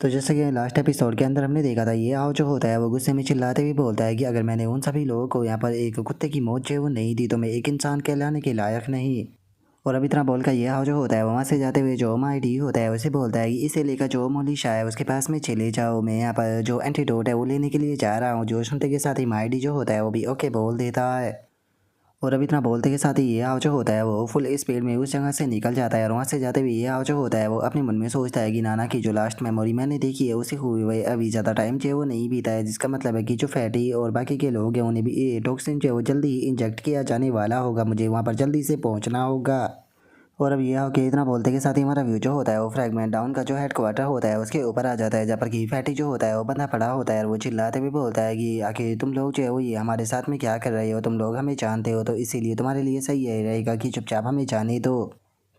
तो जैसे कि लास्ट एपिसोड के अंदर हमने देखा था, ये आओ जो होता है वो गुस्से में चिल्लाते हुए बोलता है कि अगर मैंने उन सभी लोगों को यहाँ पर एक कुत्ते की मौत जो है वो नहीं दी तो मैं एक इंसान कहलाने के लायक नहीं। और अब इतना बोलकर ये आओ जो होता है वहाँ से जाते हुए जो माइडी होता है उसे बोलता है कि इसे लेकर जो मोलिशा है उसके पास में चले जाओ, मैं यहाँ पर जो एंटीडोट है वो लेने के लिए जा रहा हूँ। जो सुनते के साथ ही माइडी जो होता है वो भी ओके बोल देता है। और अब इतना बोलते के साथ ही ये आओ जो होता है वो फुल स्पीड में उस जगह से निकल जाता है। और वहाँ से जाते हुए ये आओ जो होता है वो अपने मन में सोचता है कि नाना की जो लास्ट मेमोरी मैंने देखी है उसी हुई हुई अभी ज़्यादा टाइम जो है वो नहीं बीता है, जिसका मतलब है कि जो फैटी और बाकी के लोग हैं उन्हें भी ये टॉक्सिन जो है वो जल्दी ही इंजेक्ट किया जाने वाला होगा, मुझे वहाँ पर जल्दी से पहुँचना होगा। और अब ये कि इतना बोलते के साथ ही हमारा व्यू जो होता है वो फ्रैगमेंट डाउन का जो हेडक्वार्टर होता है उसके ऊपर आ जाता है, जहाँ पर कि फैटी जो होता है वो बंधा पड़ा होता है और वो चिल्लाते हुए बोलता है कि आखिर तुम लोग जो है वो ये हमारे साथ में क्या कर रहे हो, तुम लोग हमें जानते हो तो इसीलिए तुम्हारे लिए सही है रहेगा कि चुपचाप हमें जाने दो,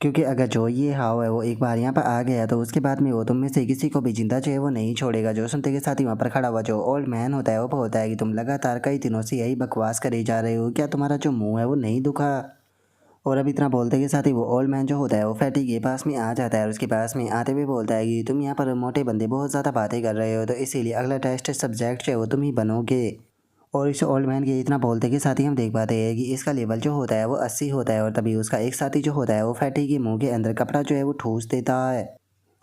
क्योंकि अगर जो ये हाव है वो एक बार यहाँ पर आ गया तो उसके बाद में वो तुम में से किसी को भी जिंदा जो है वो नहीं छोड़ेगा। जो सुनते के साथ ही वहाँ पर खड़ा हुआ जो ओल्ड मैन होता है वो बोलता है कि तुम लगातार कई दिनों से यही बकवास करे जा रहे हो, क्या तुम्हारा जो मुंह है वो नहीं दुखा। और अब इतना बोलते के साथ ही वो ओल्ड मैन जो होता है वो फैटी के पास में आ जाता है और उसके पास में आते हुए बोलता है कि तुम यहाँ पर मोटे बंदे बहुत ज़्यादा बातें कर रहे हो तो इसीलिए अगला टेस्ट सब्जेक्ट जो है वो तुम ही बनोगे। और इस ओल्ड मैन के इतना बोलते के साथ ही हम देख पाते हैं कि इसका लेवल जो होता है वो 80 होता है। और तभी उसका एक साथी जो होता है वो फैटी के मुंह के अंदर कपड़ा जो है वो ठूस देता है।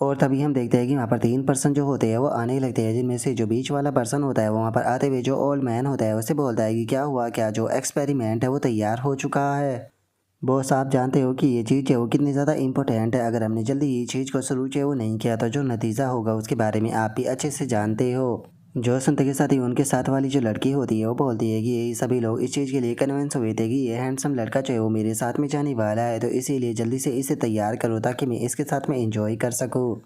और तभी हम देखते हैं कि वहाँ पर 3 पर्सन जो होते हैं वो आने लगते हैं, जिनमें से जो बीच वाला पर्सन होता है वो वहाँ पर आते हुए जो ओल्ड मैन होता है उससे बोलता है कि क्या हुआ, क्या जो एक्सपेरिमेंट है वो तैयार हो चुका है। बॉस आप जानते हो कि ये चीज़ है वो कितनी ज़्यादा इंपॉर्टेंट है, अगर हमने जल्दी ये चीज़ को शुरू जो है वो नहीं किया तो जो नतीजा होगा उसके बारे में आप भी अच्छे से जानते हो। जो सुनते के साथ ही उनके साथ वाली जो लड़की होती है वो बोलती है कि ये सभी लोग इस चीज़ के लिए कन्विंस हुए थे कि ये हैंडसम लड़का जो है वो मेरे साथ में जाने वाला है, तो इसीलिए जल्दी से इसे तैयार करो ताकि मैं इसके साथ में इंजॉय कर सकूँ।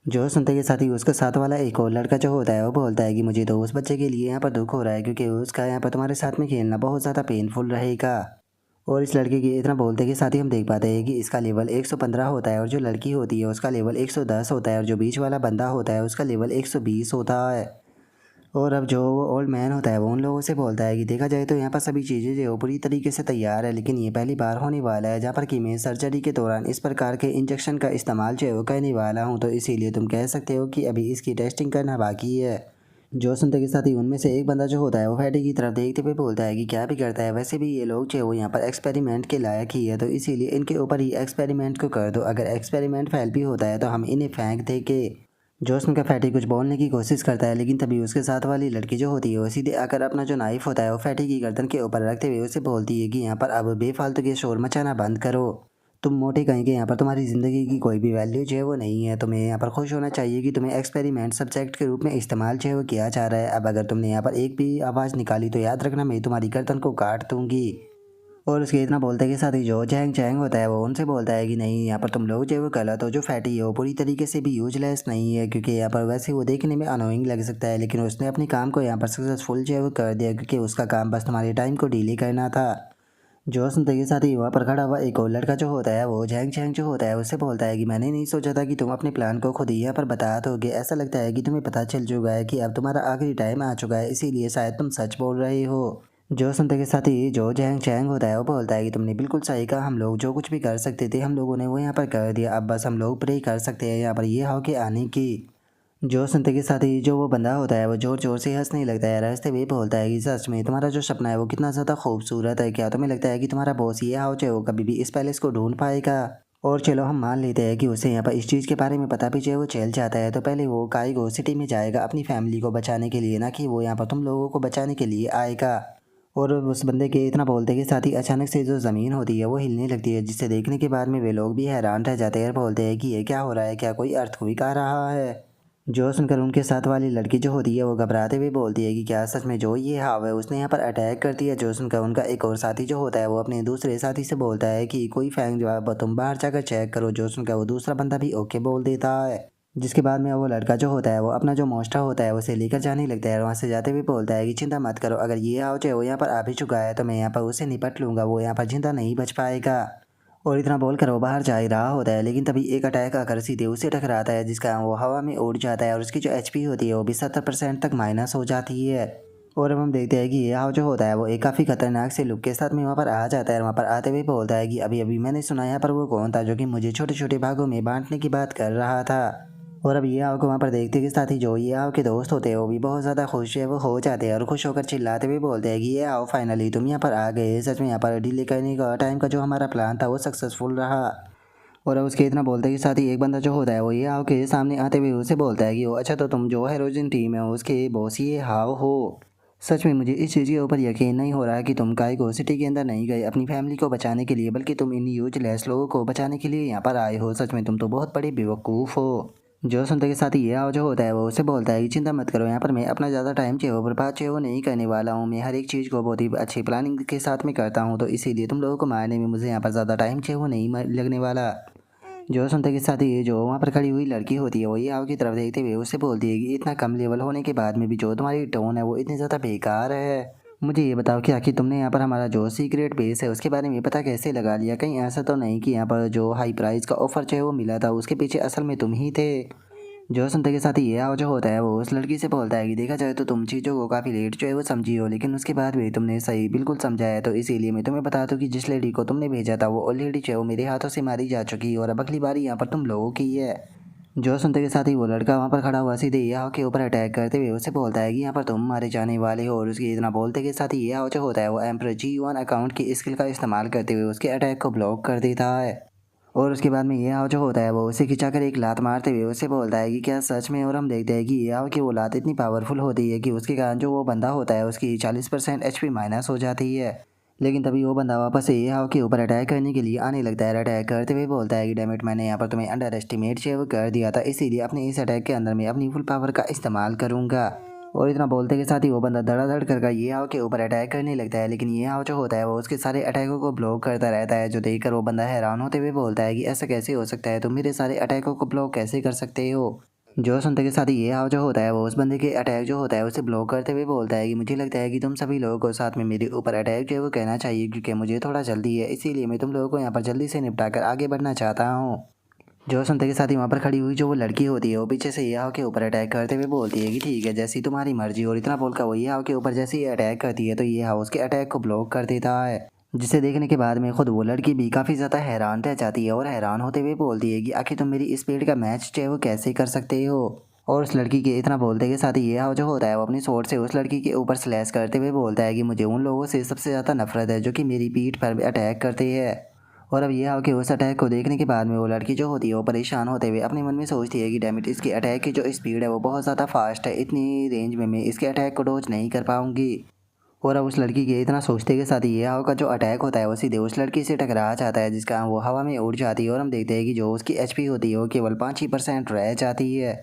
जो सुनते के साथ ही उसके साथ वाला एक और लड़का जो होता है वो बोलता है कि मुझे तो उस बच्चे के लिए यहाँ पर दुख हो रहा है क्योंकि उसका यहाँ पर तुम्हारे साथ में खेलना बहुत ज़्यादा पेनफुल रहेगा। और इस लड़के के इतना बोलते के साथ ही हम देख पाते हैं कि इसका लेवल 115 होता है और जो लड़की होती है उसका लेवल 110 होता है और जो बीच वाला बंदा होता है उसका लेवल 120 होता है। और अब जो ओल्ड मैन होता है वो उन लोगों से बोलता है कि देखा जाए तो यहाँ पर सभी चीज़ें जो पूरी तरीके से तैयार है, लेकिन ये पहली बार होने वाला है जहाँ पर कि मैं सर्जरी के दौरान इस प्रकार के इंजेक्शन का इस्तेमाल जो है वो करने वाला हूँ, तो इसीलिए तुम कह सकते हो कि अभी इसकी टेस्टिंग करना बाकी है। जो सुनते के साथ ही उनमें से एक बंदा जो होता है वो फैटी की तरफ देखते हुए बोलता है कि क्या भी करता है, वैसे भी ये लोग जो है वो यहाँ पर एक्सपेरिमेंट के लायक ही है, तो इसीलिए इनके ऊपर ही एक्सपेरिमेंट को कर दो, अगर एक्सपेरिमेंट फेल भी होता है तो हम इन्हें फेंक देंगे। जो सुनकर फैटी कुछ बोलने की कोशिश करता है, लेकिन तभी उसके साथ वाली लड़की जो होती है वो सीधे आकर अपना जो नाइफ होता है वो फैटी की गर्दन के ऊपर रखते हुए उसे बोलती है कि यहाँ पर अब बेफालतू के शोर मचाना बंद करो, तुम मोटे कहेंगे यहाँ पर तुम्हारी ज़िंदगी की कोई भी वैल्यू जो है वो नहीं है, तुम्हें यहाँ पर खुश होना चाहिए कि तुम्हें एक्सपेरिमेंट सब्जेक्ट के रूप में इस्तेमाल जो है वो किया जा रहा है। अब अगर तुमने यहाँ पर एक भी आवाज़ निकाली तो याद रखना मैं तुम्हारी गर्दन को काट दूंगी। और उसके इतना बोलते के साथ ही जो जैंग चैंग होता है वो उनसे बोलता है कि नहीं, यहाँ पर तुम लोग जो है वो गलत हो, जो फैटी है वो पूरी तरीके से भी यूजलेस नहीं है, क्योंकि यहाँ पर वैसे वो देखने में अनोइंग लग सकता है लेकिन उसने अपने काम को यहाँ पर सक्सेसफुल जो है वो कर दिया, क्योंकि उसका काम बस तुम्हारे टाइम को डिले करना था। जो सुनते के साथ ही वहाँ पर खड़ा हुआ एक और लड़का जो होता है वो झैंग झैंग जो होता है उससे बोलता है कि मैंने नहीं सोचा था कि तुम अपने प्लान को खुद ही यहाँ पर बता दोगे, ऐसा लगता है कि तुम्हें पता चल चुका है कि अब तुम्हारा आखिरी टाइम आ चुका है, इसीलिए शायद तुम सच बोल रहे हो। जो सुनते के साथ ही जो झैंग झैंग होता है वो बोलता है कि तुमने बिल्कुल सही कहा, हम लोग जो कुछ भी कर सकते थे हम लोगों ने वो यहाँ पर कर दिया, अब बस हम लोग प्रे कर सकते हैं यहाँ पर ये हो के आने की। जो सुनते के साथ ही जो वो बंदा होता है वो ज़ोर ज़ोर से हंसने लगता है, हंसते हुए बोलता है कि सच में तुम्हारा जो सपना है वो कितना ज़्यादा खूबसूरत है, क्या तुम्हें लगता है कि तुम्हारा बॉस ये हाउ जो है वो कभी भी इस पैलेस को ढूंढ पाएगा। और चलो हम मान लेते हैं कि उसे यहाँ पर इस चीज़ के बारे में पता भी जो है वो चल जाता है, तो पहले वो काईगो सिटी में जाएगा अपनी फैमिली को बचाने के लिए, ना कि वो यहाँ पर तुम लोगों को बचाने के लिए आएगा। और उस बंदे के इतना बोलते के साथ ही अचानक से जो ज़मीन होती है वो हिलने लगती है, जिसे देखने के बाद में वे लोग भी हैरान रह जाते हैं और बोलते हैं कि ये क्या हो रहा है, क्या कोई अर्थक्वेक आ रहा है। जो सुनकर उनके साथ वाली लड़की जो होती है वो घबराते हुए बोलती है कि क्या सच में जो ये हाव है उसने यहाँ पर अटैक कर दिया। जो सुनकर उनका एक और साथी जो होता है वो अपने दूसरे साथी से बोलता है कि कोई फैंग जो है तुम बाहर जाकर चेक करो। जो सुनकर वो दूसरा बंदा भी ओके बोल देता है, जिसके बाद में वो लड़का जो होता है वो अपना जो मोस्टा होता है उसे लेकर जाने लगता है और वहाँ से जाते हुए बोलता है कि चिंता मत करो, अगर ये आओ चाहे वो यहाँ पर आ भी चुका है तो मैं यहाँ पर उसे निपट लूँगा, वो यहाँ पर जिंदा नहीं बच पाएगा। और इतना बोलकर वो बाहर जा ही रहा होता है, लेकिन तभी एक अटैक आकर सीधे उसे टकराता है, जिसका वो हवा में उड़ जाता है और उसकी जो एचपी होती है वो भी 70% तक माइनस हो जाती है। और अब हम देखते हैं कि ये हाव जो होता है वो एक काफ़ी खतरनाक से लुक के साथ में वहाँ पर आ जाता है और वहाँ पर आते हुए बोलता है कि अभी अभी मैंने सुना यहाँ पर वो कौन था जो कि मुझे छोटे छोटे भागों में बांटने की बात कर रहा था। और अब ये आओ को वहाँ पर देखते के साथ ही जो ये आओ के दोस्त होते हैं वो भी बहुत ज़्यादा खुश है, वो हो जाते हैं और खुश होकर चिल्लाते हुए बोलते हैं कि ये आओ फाइनली तुम यहाँ पर आ गए, सच में यहाँ पर डिले करने का टाइम का जो हमारा प्लान था वो सक्सेसफुल रहा। और अब उसके इतना बोलते के साथ ही एक बंदा जो होता है वो ये हाव के सामने आते हुए उसे बोलता है कि ओ अच्छा तो तुम जो हेरोजिन टीम है उसके बॉस ये हाव हो। सच में मुझे इस चीज़ के ऊपर यकीन नहीं हो रहा है कि तुम काइगो सिटी के अंदर नहीं गए अपनी फैमिली को बचाने के लिए, बल्कि तुम इन यूजलेस लोगों को बचाने के लिए यहाँ पर आए हो। सच में तुम तो बहुत बड़े बेवकूफ़ हो। जो सुनते के साथ ही ये हाव जो होता है वो उसे बोलता है कि चिंता मत करो, यहाँ पर मैं अपना ज़्यादा टाइम चाहिए बर्बाद चाहिए वो नहीं करने वाला हूँ। मैं हर एक चीज़ को बहुत ही अच्छी प्लानिंग के साथ में करता हूँ, तो इसीलिए तुम लोगों को मारने में मुझे यहाँ पर ज़्यादा टाइम चाहिए वो नहीं लगने वाला। जो सुनते के साथ ही जो वहाँ पर खड़ी हुई लड़की होती है वो ये आओ की तरफ देखते हुए उससे बोलती है कि इतना कम लेवल होने के बाद में भी जो तुम्हारी टोन है वो इतनी ज़्यादा बेकार है। मुझे ये बताओ कि आखिर तुमने यहाँ पर हमारा जो सीक्रेट बेस है उसके बारे में पता कैसे लगा लिया? कहीं ऐसा तो नहीं कि यहाँ पर जो हाई प्राइस का ऑफर चाहिए वो मिला था उसके पीछे असल में तुम ही थे? जो सुनते के साथ ही ये आओ जो होता है वो उस लड़की से बोलता है कि देखा जाए तो तुम चीज़ों को काफ़ी लेट जो है वो समझी हो, लेकिन उसके बाद भी तुमने सही बिल्कुल समझा है, तो इसीलिए मैं तुम्हें बता दूँ कि जिस लेडी को तुमने भेजा था वो ऑलरेडी जो है वो मेरे हाथों से मारी जा चुकी है और अब अगली बारी यहाँ पर तुम लोगों की है। जो सुनते के साथ ही वो लड़का वहाँ पर खड़ा हुआ सीधे ये आओ के ऊपर अटैक करते हुए उसे बोलता है कि यहाँ पर तुम मारे जाने वाले हो, और उसके इतना बोलते के साथ ही ये आओ जो होता है वो एम्पर G1 अकाउंट की स्किल का इस्तेमाल करते हुए उसके अटैक को ब्लॉक कर देता है। और उसके बाद में ये आओ जो होता है वो उसे खिंचाकर एक लात मारते हुए उससे बोलता है कि क्या सच में? और हम देखते हैं कि ये आओ की वो लात इतनी पावरफुल होती है कि उसके कारण जो वो बंदा होता है उसकी 40% HP माइनस हो जाती है। लेकिन तभी वो बंदा वापस से ये आओ के ऊपर अटैक करने के लिए आने लगता है। अटैक करते हुए बोलता है कि डैमेट मैंने यहाँ पर तुम्हें अंडर एस्टिमेट कर दिया था, इसीलिए अपने इस अटैक के अंदर मैं अपनी फुल पावर का इस्तेमाल करूँगा। और इतना बोलते के साथ ही वो बंदा धड़ाधड़ कर ये आओ के ऊपर अटैक करने लगता है, लेकिन ये आओ जो होता है वो उसके सारे अटैकों को ब्लॉक करता रहता है, जो देखकर वो बंदा हैरान होते हुए बोलता है कि ऐसा कैसे हो सकता है, तुम मेरे सारे अटैकों को ब्लॉक कैसे कर सकते हो? जो सुनते के साथ ही ये आओ जो होता है वो उस बंदे के अटैक जो होता है उसे ब्लॉक करते हुए बोलता है कि मुझे लगता है कि तुम सभी लोगों को साथ में मेरे ऊपर अटैक जो है वो कहना चाहिए, क्योंकि मुझे थोड़ा जल्दी है, इसीलिए मैं तुम लोगों को यहाँ पर जल्दी से निपटा कर आगे बढ़ना चाहता हूँ। जो सुनते के साथ ही वहाँ पर खड़ी हुई जो वो लड़की होती है वो पीछे से ये आओ के ऊपर अटैक करते हुए बोलती है कि ठीक है जैसी तुम्हारी मर्जी, और इतना बोलकर वो ये आओ के ऊपर जैसे ही अटैक करती है तो ये आओ उसके अटैक को ब्लॉक कर देता है, जिसे देखने के बाद में खुद वो लड़की भी काफ़ी ज़्यादा हैरान रह जाती है और हैरान होते हुए बोलती है कि आखिर तुम मेरी स्पीड का मैच जो है वो कैसे कर सकते हो? और उस लड़की के इतना बोलते के साथ ही ये आओ जो होता है वो अपनी स्वॉर्ड से उस लड़की के ऊपर स्लैश करते हुए बोलता है कि मुझे उन लोगों से सबसे ज़्यादा नफरत है जो कि मेरी पीठ पर अटैक करते हैं। और अब ये कि उस अटैक को देखने के बाद में वो लड़की जो होती है वो परेशान होते हुए अपने मन में सोचती है कि डैमिट इसकी अटैक की जो स्पीड है वो बहुत ज़्यादा फास्ट है, इतनी रेंज में मैं इसके अटैक को डॉज नहीं कर पाऊंगी। और अब उस लड़की के इतना सोचते के साथ ही ये का जो अटैक होता है वो सीधे उस लड़की से टकरा जाता है, जिसका वो हवा में उड़ जाती है, और हम देखते हैं कि जो उसकी HP होती है वो केवल 5% रह जाती है।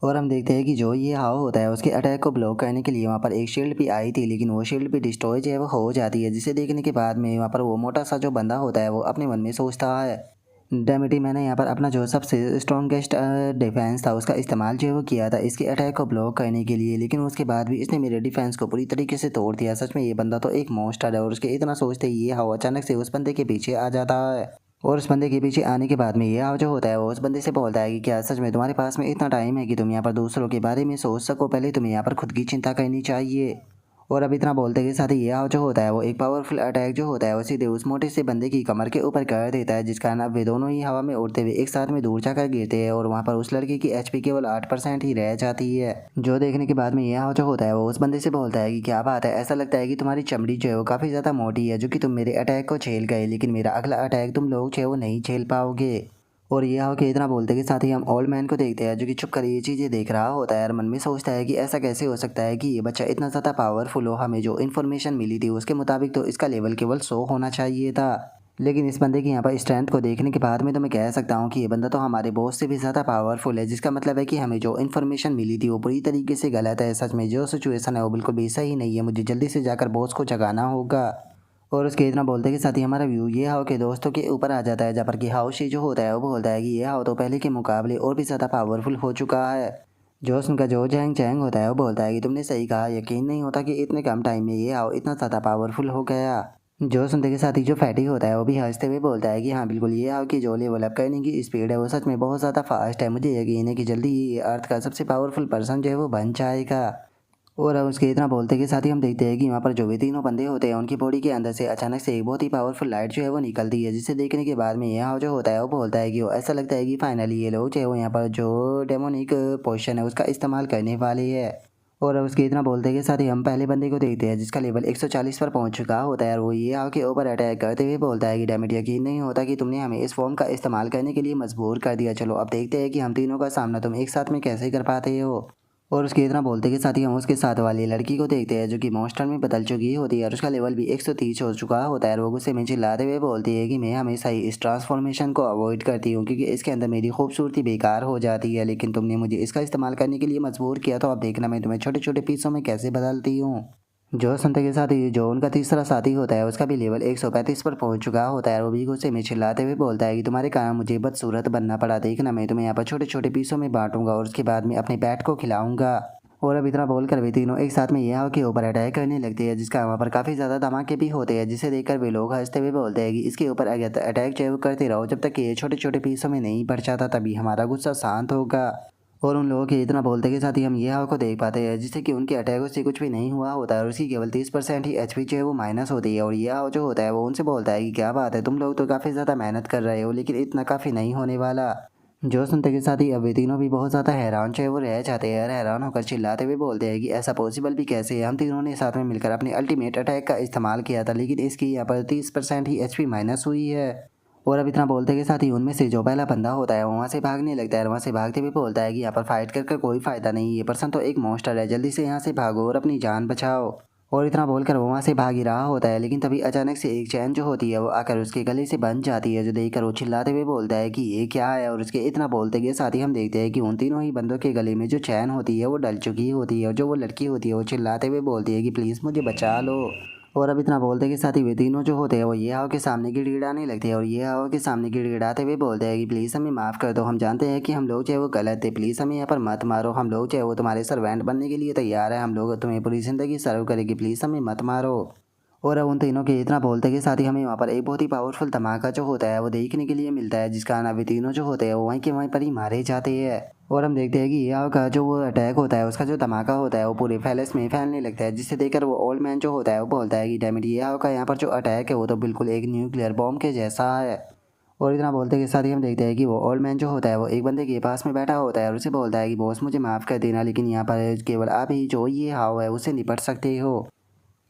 और हम देखते हैं कि जो ये हाव होता है उसके अटैक को ब्लॉक करने के लिए वहाँ पर एक शील्ड भी आई थी, लेकिन वो शील्ड भी डिस्ट्रॉय जो है वो हो जाती है, जिसे देखने के बाद में वहाँ पर वो मोटा सा जो बंदा होता है वो अपने मन में सोचता है डैमिटी मैंने यहाँ पर अपना जो सबसे स्ट्रॉन्गेस्ट डिफेंस था उसका इस्तेमाल जो है वो किया था इसके अटैक को ब्लॉक करने के लिए, लेकिन उसके बाद भी इसने मेरे डिफेंस को पूरी तरीके से तोड़ दिया। सच में ये बंदा तो एक मॉन्स्टर है। और उसके इतना सोचते ही ये हाव अचानक से उस बंदे के पीछे आ जाता है, और उस बंदे के पीछे आने के बाद में ये हाव जो होता है वो उस बंदे से बोलता है कि क्या सच में तुम्हारे पास में इतना टाइम है कि तुम यहाँ पर दूसरों के बारे में सोच सको? पहले तुम्हें यहाँ पर खुद की चिंता करनी चाहिए। और अब इतना बोलते के साथ ही ये हाव जो होता है वो एक पावरफुल अटैक जो होता है वो सीधे उस मोटे से बंदे की कमर के ऊपर कर देता है, जिस कारण अब वे दोनों ही हवा में उड़ते हुए एक साथ में दूर जाकर गिरते हैं, और वहाँ पर उस लड़की की HP केवल 8% ही रह जाती है। जो देखने के बाद में ये हाव जो होता है वो उस बंदे से बोलता है कि क्या बात है, ऐसा लगता है कि तुम्हारी चमड़ी जो है वो काफ़ी ज़्यादा मोटी है, जो कि तुम मेरे अटैक को झेल गए, लेकिन मेरा अगला अटैक तुम लोग जो है वो नहीं झेल पाओगे। और यह हो कि इतना बोलते के साथ ही हम ओल्ड मैन को देखते हैं जो कि चुप कर ये चीज़ें देख रहा होता है और मन में सोचता है कि ऐसा कैसे हो सकता है कि ये बच्चा इतना ज़्यादा पावरफुल हो। हमें जो इन्फॉर्मेशन मिली थी उसके मुताबिक तो इसका लेवल केवल 100 होना चाहिए था, लेकिन इस बंदे की यहाँ पर स्ट्रेंथ को देखने के बाद में तो मैं कह सकता हूँ कि ये बंदा तो हमारे बॉस से भी ज़्यादा पावरफुल है, जिसका मतलब है कि हमें जो इन्फॉर्मेशन मिली थी वो पूरी तरीके से गलत है। सच में जो सिचुएशन है वो बिल्कुल भी सही नहीं है, मुझे जल्दी से जाकर बॉस को जगाना होगा। और उसके इतना बोलते के साथ ही हमारा व्यू ये हाव के दोस्तों के ऊपर आ जाता है, जहाँ पर कि हाउशी जो होता है वो बोलता है कि ये हाव तो पहले के मुकाबले और भी ज़्यादा पावरफुल हो चुका है। जो उनका जो जैंग चैंग होता है वो बोलता है कि तुमने सही कहा, यकीन नहीं होता कि इतने कम टाइम में ये हाव इतना ज़्यादा पावरफुल हो गया। जो सुनते के साथ ही जो फैटी होता है वो भी हंसते हुए बोलता है कि हाँ बिल्कुल, ये हाव की जो लेवल अप करने की स्पीड है वो सच में बहुत ज़्यादा फास्ट है, मुझे यकीन है कि जल्दी ही ये अर्थ का सबसे पावरफुल पर्सन जो है वो बन जाएगा। और अब उसके इतना बोलते के साथ ही हम देखते हैं कि वहाँ पर जो भी तीनों बंदे होते हैं उनकी बॉडी के अंदर से अचानक से एक बहुत ही पावरफुल लाइट जो है वो निकलती है, जिसे देखने के बाद में यहाँ जो होता है वो बोलता है कि वो ऐसा लगता है कि फाइनली ये लोग जो है वो यहाँ पर जो डेमोनिक पोशन है उसका इस्तेमाल करने वाले है। और अब उसके इतना बोलते के साथ ही हम पहले बंदे को देखते हैं जिसका लेवल 140 पर पहुंच चुका होता है और वो ये आके ऊपर अटैक करते हुए बोलता है कि डैमेट यकीन नहीं होता कि तुमने हमें इस फॉर्म का इस्तेमाल करने के लिए मजबूर कर दिया। चलो अब देखते हैं कि हम तीनों का सामना तुम एक साथ में कैसे कर पाते हो। और उसके इतना बोलते के साथ ही हम उसके साथ वाली लड़की को देखते हैं जो कि मॉन्स्टर में बदल चुकी होती है और उसका लेवल भी 130 हो चुका होता है और वो गुस्से में चिल्लाते हुए बोलती है कि मैं हमेशा ही इस ट्रांसफॉर्मेशन को अवॉइड करती हूँ क्योंकि इसके अंदर मेरी खूबसूरती बेकार हो जाती है, लेकिन तुमने मुझे इसका इस्तेमाल करने के लिए मजबूर किया, तो अब देखना मैं तुम्हें छोटे छोटे पीसों में कैसे बदलती हूँ। जो सुनते के साथ ही जो उनका तीसरा साथी होता है उसका भी लेवल 135 पर पहुंच चुका होता है और वो भी गुस्से में चिल्लाते हुए बोलता है कि तुम्हारे कारण मुझे बदसूरत बनना पड़ा, देखना मैं तुम्हें यहाँ पर छोटे छोटे पीसों में बांटूंगा और उसके बाद में अपने बैट को खिलाऊंगा। और अब इतना बोलकर वे तीनों एक साथ में यहाँ के ऊपर अटैक करने लगते हैं जिसका वहाँ पर काफ़ी ज़्यादा धमाके भी होते हैं, जिसे देखकर वे लोग हंसते हुए बोलते हैं कि इसके ऊपर अगर अटैक चाहे वो करते रहो जब तक कि ये छोटे छोटे पीसों में नहीं बढ़ जाता, तभी हमारा गुस्सा शांत होगा। और उन लोगों के इतना बोलते के साथ ही हम ये हाव को देख पाते हैं जिससे कि उनके अटैकों से कुछ भी नहीं हुआ होता है और उसकी केवल 30% ही एचपी जो है वो माइनस होती है। और ये हाव जो होता है वो उनसे बोलता है कि क्या बात है, तुम लोग तो काफ़ी ज़्यादा मेहनत कर रहे हो लेकिन इतना काफ़ी नहीं होने वाला। जो सुनते के साथ ही अब वे तीनों भी बहुत ज़्यादा हैरान जो है वो रह जाते हैं और हैरान होकर चिल्लाते हुए बोलते हैं कि ऐसा पॉसिबल भी कैसे है, हम तीनों ने साथ में मिलकर अपने अल्टीमेट अटैक का इस्तेमाल किया था लेकिन इसकी यहाँ पर 30% ही एचपी माइनस हुई है। और अब इतना बोलते के साथ ही उनमें से जो पहला बंदा होता है वो वहाँ से भागने लगता है और वहाँ से भागते हुए बोलता है कि यहाँ पर फाइट करके कोई फ़ायदा नहीं, ये पर्सन तो एक मॉन्स्टर है, जल्दी से यहाँ से भागो और अपनी जान बचाओ। और इतना बोलकर वो वहाँ से भाग ही रहा होता है लेकिन तभी अचानक से एक चैन जो होती है वो आकर उसके गले से बंध जाती है, जो देखकर वो चिल्लाते हुए बोलता है कि ये क्या है। और उसके इतना बोलते के साथ ही हम देखते हैं कि उन तीनों ही बंदों के गले में जो चैन होती है वो डल चुकी होती है और जो वो लड़की होती है वो चिल्लाते हुए बोलती है कि प्लीज़ मुझे बचा लो। और अब इतना बोलते के साथ ही वे तीनों जो होते हैं वो ये हाव के सामने गिड़गिड़ाने लगते हैं और ये हाव के सामने गिड़गिड़ाते हुए बोलते हैं कि प्लीज़ हमें माफ़ कर दो, हम जानते हैं कि हम लोग जो है वो गलत थे, प्लीज़ हमें यहाँ पर मत मारो, हम लोग जो है वो तुम्हारे सर्वेंट बनने के लिए तैयार है, हम लोग तुम्हें पूरी ज़िंदगी सर्व करेंगे, प्लीज़ हमें मत मारो। और अब उन तीनों के इतना बोलते के साथ ही हमें वहाँ पर एक बहुत ही पावरफुल धमाका जो होता है वो देखने के लिए मिलता है, जिसका ना वे तीनों जो होते हैं वो वहीं के वहीं पर ही मारे जाते हैं। और हम देखते हैं कि याव का जो वो अटैक होता है उसका जो धमाका होता है वो पूरे पैलेस में फैलने लगता है, जिससे देखकर वो ओल्ड मैन जो होता है वो बोलता है कि डैमेट याव का यहाँ पर जो अटैक है वो तो बिल्कुल एक न्यूक्लियर बॉम्ब के जैसा है। और इतना बोलते के साथ ही हम देखते हैं कि वो ओल्ड मैन जो होता है वो एक बंदे के पास में बैठा होता है और उसे बोलता है कि बॉस मुझे माफ़ कर देना, लेकिन यहाँ पर केवल आप ही जो ये हाव है उससे निपट सकते हो,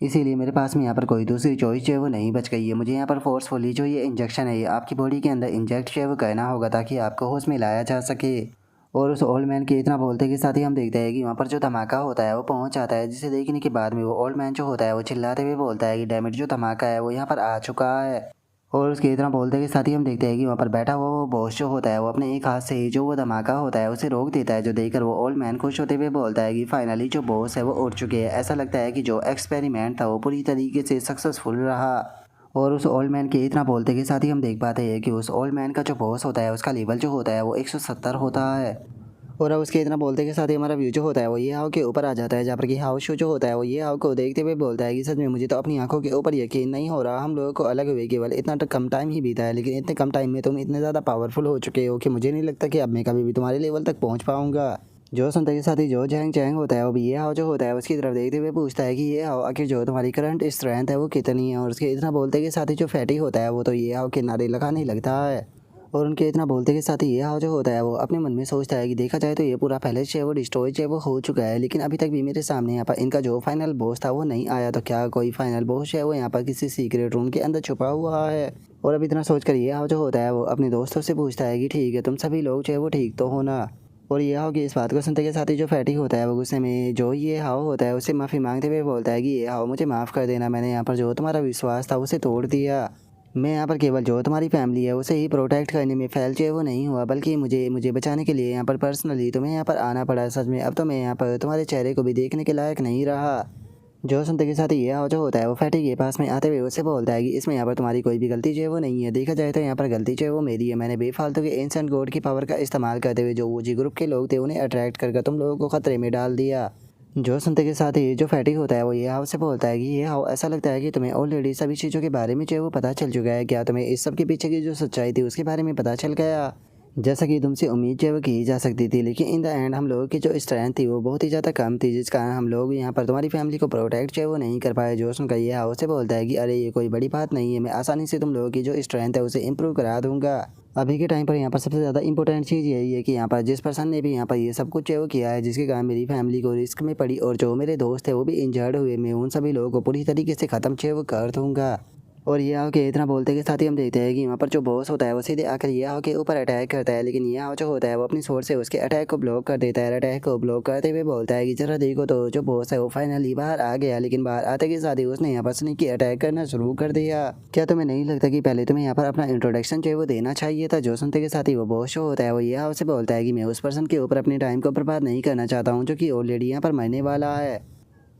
इसीलिए मेरे पास में यहाँ पर कोई दूसरी चॉइस जो है वो नहीं बच गई है, मुझे यहाँ पर फोर्सफुली जो ये इंजेक्शन है ये आपकी बॉडी के अंदर इंजेक्ट जो है वो करना होगा ताकि आपको होश में लाया जा सके। और उस ओल्ड मैन के इतना बोलते के साथ ही हम देखते हैं कि वहाँ पर जो धमाका होता है वो पहुँच जाता है, जिसे देखने के बाद में वो ओल्ड मैन जो होता है वो चिल्लाते हुए बोलता है कि डैमेट जो धमाका है वो यहाँ पर आ चुका है। और उसके इतना बोलते के साथ ही हम देखते हैं कि वहाँ पर बैठा हुआ वो बॉस जो होता है वो अपने एक हाथ से ही जो वो धमाका होता है उसे रोक देता है, जो देखकर वो ओल्ड मैन खुश होते हुए बोलता है कि फाइनली जो बॉस है वो उड़ चुके हैं, ऐसा लगता है कि जो एक्सपेरिमेंट था वो पूरी तरीके से सक्सेसफुल रहा। और उस ओल्ड मैन के इतना बोलते के साथ ही हम देख पाते हैं कि उस ओल्ड मैन का जो बॉस होता है उसका लेवल जो होता है वो 170 होता है। और अब उसके इतना बोलते के साथ ही हमारा व्यू जो होता है वो ये हाव के ऊपर आ जाता है, जहाँ पर कि हाउ शो जो होता है वो ये हाव को देखते हुए बोलता है कि सच में मुझे तो अपनी आंखों के ऊपर यकीन नहीं हो रहा, हम लोगों को अलग हुए केवल इतना कम टाइम ही बीता है, लेकिन इतने कम टाइम में तुम इतने ज़्यादा पावरफुल हो चुके हो कि मुझे नहीं लगता कि अब मैं कभी भी तुम्हारे लेवल तक पहुँच पाऊँगा। जो सुनते के साथ ही जो जैंग चैंग होता है वो भी ये हाव जो होता है उसकी तरफ देखते हुए पूछता है कि ये हाव आखिर जो तुम्हारी करंट स्ट्रेंथ है वो कितनी है। और उसके इतना बोलते के साथ ही जो फैटी होता है वो तो ये हाव किनारे लगाने लगता है। और उनके इतना बोलते के साथ ही ये हाव जो होता है वो अपने मन में सोचता है कि देखा जाए तो ये पूरा पैलेस है वो डिस्ट्रॉय है वो हो चुका है, लेकिन अभी तक भी मेरे सामने यहाँ पर इनका जो फाइनल बॉस था वो नहीं आया, तो क्या कोई फाइनल बॉस है वो यहाँ पर किसी सीक्रेट रूम के अंदर छुपा हुआ है। और अब इतना सोचकर ये हाव जो होता है वो अपने दोस्तों से पूछता है कि ठीक है तुम सभी लोग जो है वो ठीक तो हो ना। और ये हाव की इस बात को सुनते के साथ ही जो फैटी होता है वो गुस्से में जो ये हाव होता है उससे माफ़ी मांगते हुए बोलता है कि ये हाव मुझे माफ़ कर देना, मैंने यहाँ पर जो तुम्हारा विश्वास था उसे तोड़ दिया, मैं यहाँ पर केवल जो तुम्हारी फैमिली है उसे ही प्रोटेक्ट करने में फेल जो है वो नहीं हुआ, बल्कि मुझे मुझे बचाने के लिए यहाँ पर पर्सनली तुम्हें यहाँ पर आना पड़ा, सच में अब तो मैं यहाँ पर तुम्हारे चेहरे को भी देखने के लायक नहीं रहा। जो सुनते के साथ ही ये हाव जो होता है वो फैटी के पास में आते हुए उससे बोलता है कि इसमें यहाँ पर तुम्हारी कोई भी गलती जो है वो नहीं है, देखा जाए तो यहाँ पर गलती जो है वो मेरी है, मैंने बेफालतू के एंसेंट गॉड की पावर का इस्तेमाल करते हुए जो वो जी ग्रुप के लोग थे उन्हें अट्रैक्ट करके तुम लोगों को खतरे में डाल दिया। जो सुनते के साथ ही जो फैटी होता है वो ये हाव से बोलता है कि ये हाव ऐसा लगता है कि तुम्हें ऑलरेडी सभी चीज़ों के बारे में जो है वो पता चल चुका है, क्या तुम्हें इस सब के पीछे की जो सच्चाई थी उसके बारे में पता चल गया। जैसा कि तुमसे उम्मीद जो है वो की जा सकती थी, लेकिन इन द एंड हम लोगों की जो स्ट्रेंथ थी वो बहुत ही ज़्यादा कम थी, जिस कारण हम लोग यहाँ पर तुम्हारी फैमिली को प्रोटेक्ट जो है वो नहीं कर पाए। जोश उनका ये हाउस से बोलता है कि अरे ये कोई बड़ी बात नहीं है, मैं आसानी से तुम लोगों की जो स्ट्रेंथ है उसे इम्प्रूव करा दूंगा। अभी के टाइम पर यहाँ पर सबसे ज़्यादा इंपॉर्टेंट चीज़ यही है कि यहाँ पर जिस पर्सन ने भी यहाँ पर ये सब कुछ जो है वो किया है, जिसके कारण मेरी फैमिली को रिस्क में पड़ी और जो मेरे दोस्त है वो भी इंजर्ड हुए, मैं उन सभी लोगों को पूरी तरीके से ख़त्म जो है वो कर दूँगा। और ये आओ के इतना बोलते के साथ ही हम देखते हैं कि वहाँ पर जो बॉस होता है वो सीधे आकर ये आओ के ऊपर अटैक करता है, लेकिन ये आओ जो होता है वो अपनी सोर्स से उसके अटैक को ब्लॉक कर देता है। अटैक को ब्लॉक करते हुए बोलता है कि जरा देखो तो जो बॉस है वो फाइनली बाहर आ गया, लेकिन बाहर आते के साथ ही उसने यहाँ पर स्नीकी अटैक करना शुरू कर दिया। क्या तुम्हें नहीं लगता कि पहले तुम्हें यहाँ पर अपना इंट्रोडक्शन जो है वो देना चाहिए था? जो सुनते के साथ ही वो बॉस जो होता है वो ये आओ से बोलता है कि मैं उस पर्सन के ऊपर अपने टाइम को बर्बाद नहीं करना चाहता हूँ जो कि ऑलरेडी यहाँ पर मरने वाला है।